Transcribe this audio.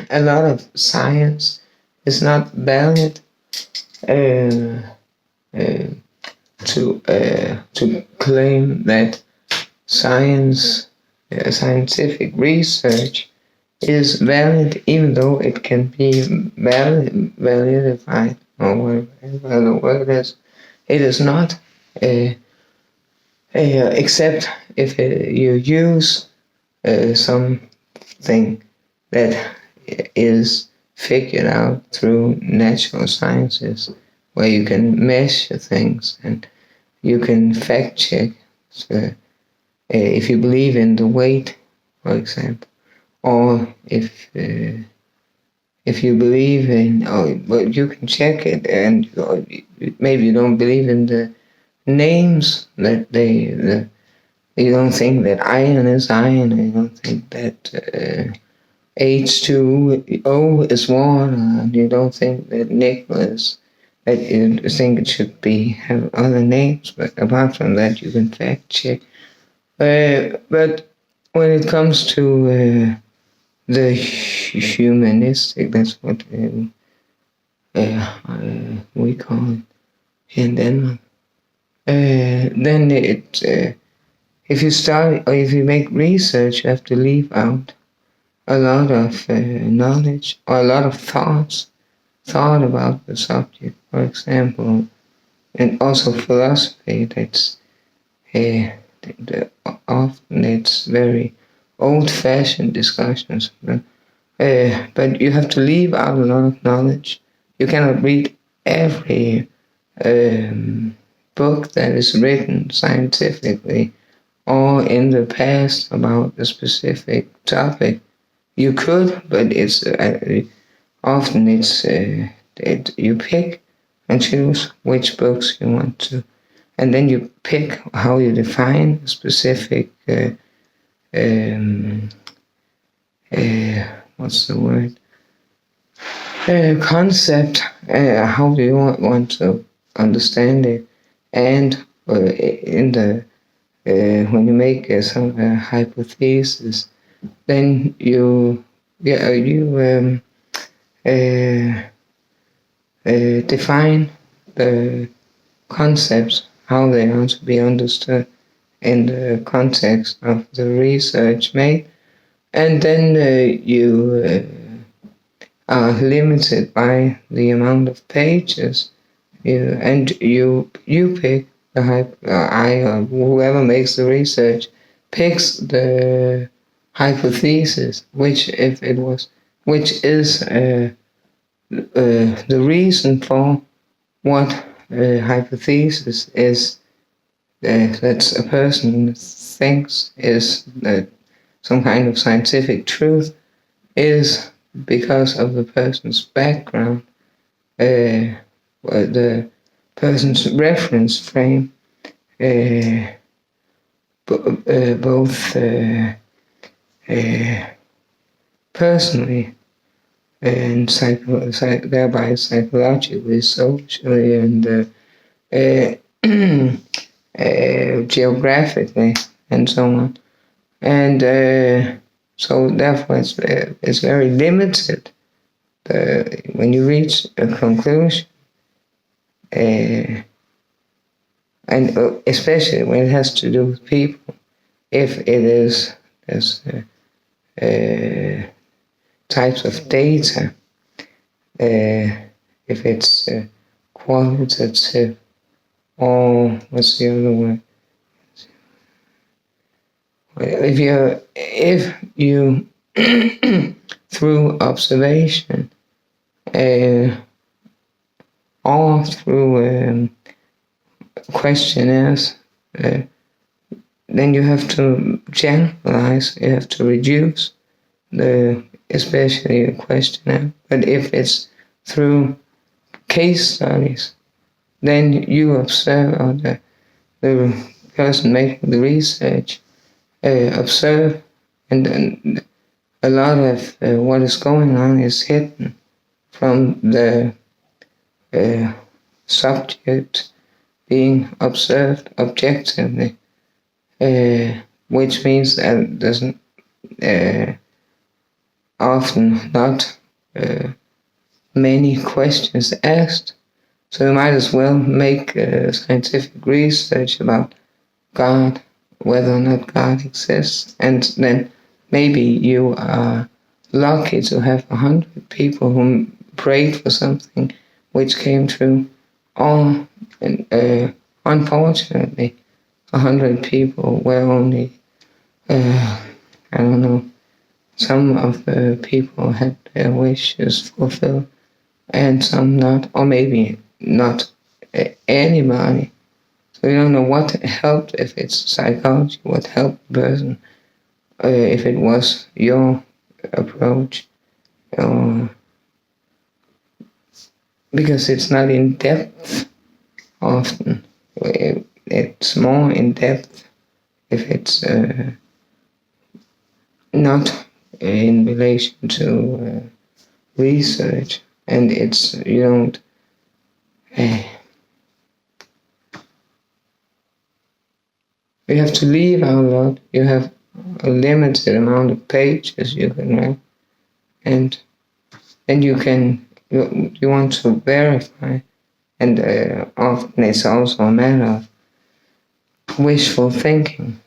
a lot of science is not valid uh, uh, to claim that scientific research is valid, even though it can be validified, or whatever the word is. It is not, except if you use something that is figured out through natural sciences, where you can measure things and you can fact check. So, if you believe in the weight, for example, or if you believe in, but you can check it, and maybe you don't believe in the names that you don't think that iron is iron, and you don't think that H2O is water, and you don't think that nickel is, that you think it should have other names, but apart from that, you can fact check. But when it comes to the humanistic, that's what we call it in Denmark, then if you make research, you have to leave out a lot of knowledge, or a lot of thought about the subject. For example, and also philosophy. That's often it's very old-fashioned discussions, but you have to leave out a lot of knowledge. You cannot read every book that is written scientifically or in the past about a specific topic. You could, but it's often you pick and choose which books you want to, and then you pick how you define a specific what's the word? Concept. How do you want to understand it? And in the when you make some hypothesis, then you define the concepts, how they are to be understood in the context of the research made, and then you are limited by the amount of pages, and you pick the whoever makes the research picks the hypothesis, which is the reason for what hypothesis is, that a person thinks is some kind of scientific truth, is because of the person's background, the person's reference frame, both personally and thereby psychologically, socially, and geographically, and so on. And so therefore it's very limited when you reach a conclusion, and especially when it has to do with people. If it is types of data, if it's qualitative, or what's the other word? If you through observation, or through questionnaires, then you have to generalize. You have to reduce especially a questionnaire. But if it's through case studies, then you observe, or the person making the research observe, and then a lot of what is going on is hidden from the subject being observed objectively, which means that often not many questions asked. So you might as well make scientific research about God, whether or not God exists, and then maybe you are lucky to have 100 people who prayed for something which came true. Or, unfortunately, 100 people were only, I don't know, some of the people had their wishes fulfilled and some not, or maybe not anybody. So you don't know what helped, if it's psychology, what helped the person, if it was your approach, because it's not in depth often. It's more in depth if it's not in relation to research, and it's you don't. You have to leave out loud. You have a limited amount of pages you can write, and then you want to verify, and often it's also a matter of wishful thinking.